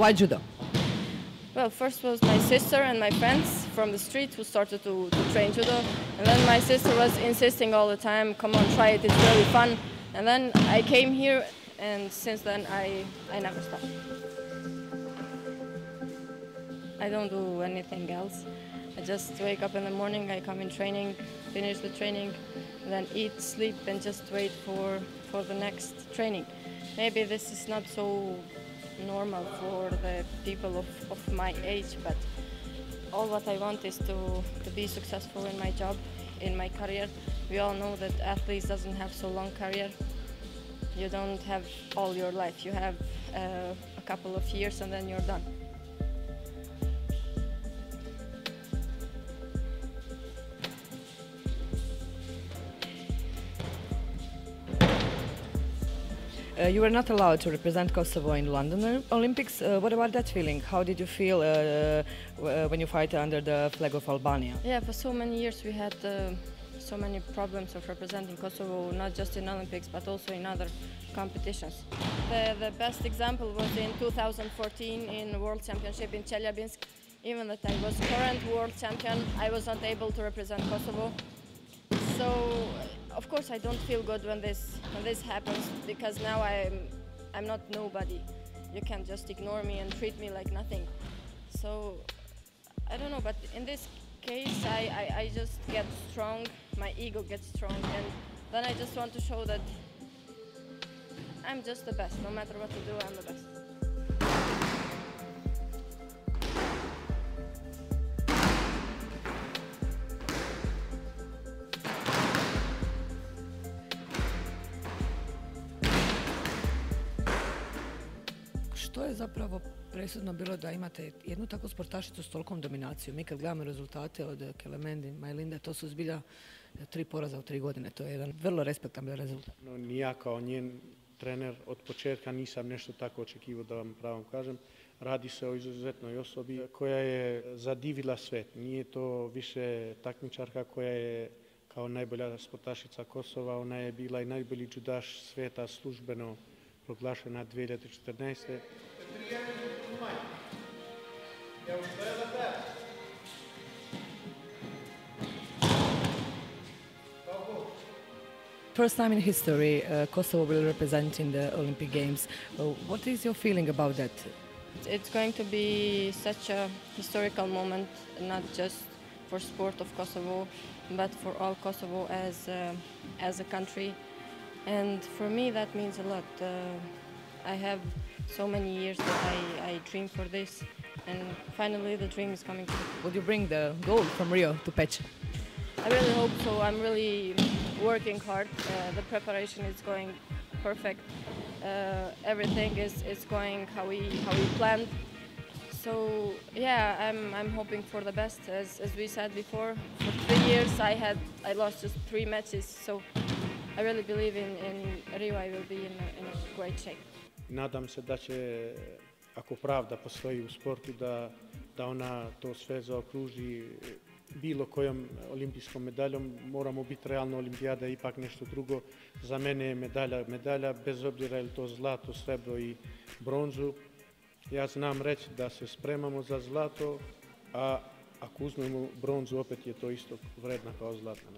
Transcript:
Why judo? Well, first was my sister and my friends from the street who started to train judo. And then my sister was insisting all the time, come on, try it, it's very fun. And then I came here, and since then I never stopped. I don't do anything else. I just wake up in the morning, I come in training, finish the training, then eat, sleep, and just wait for the next training. Maybe this is not so normal for the people of my age, but all what I want is to be successful in my job, in my career. We all know that athletes doesn't have so long career. You don't have all your life. You have a couple of years and then you're done. You were not allowed to represent Kosovo in London Olympics. What about that feeling? How did you feel when you fight under the flag of Albania? Yeah, for so many years we had so many problems of representing Kosovo, not just in Olympics, but also in other competitions. The best example was in 2014 in World Championship in Chelyabinsk. Even that I was current world champion, I was not able to represent Kosovo. So, of course, I don't feel good when this happens, because now I'm not nobody. You can't just ignore me and treat me like nothing. So, I don't know, but in this case, I just get strong, my ego gets strong, and then I just want to show that I'm just the best. No matter what to do, I'm the best. Što je zapravo presudno bilo da imate jednu takvu sportašicu s tolikom dominacijom? Mi kad gledamo rezultate od Kelemendi, Majlinde, to su zbilja 3 poraza u 3 godine. To je jedan vrlo respektabilan rezultat. No, ni ja kao njen trener od početka nisam nešto tako očekivao, da vam pravo kažem. Radi se o izuzetnoj osobi koja je zadivila svet. Nije to više takmičarka koja je kao najbolja sportašica Kosova. Ona je bila i najbolji judaš sveta službeno proglašena 2014. First time in history, Kosovo will represent in the Olympic Games. What is your feeling about that? It's going to be such a historical moment, not just for sport of Kosovo, but for all Kosovo as a country. And for me, that means a lot. I have so many years that I dream for this, and finally the dream is coming true. Would you bring the gold from Rio to Peč? I really hope so. I'm really working hard. The preparation is going perfect. Everything is going how we planned. So yeah, I'm hoping for the best. As we said before, for 3 years I lost just 3 matches. So I really believe in Rio I will be in a great shape. Nadam se da će, ako pravda postoji u sportu, da ona to sve zaokruži bilo kojom olimpijskom medaljom. Moramo biti realno, olimpijada je ipak nešto drugo. Za mene je medalja, bez obzira je li to zlato, srebro i bronzu. Ja znam reći da se spremamo za zlato, a ako uzmemo bronzu, opet je to isto vredna kao zlatna.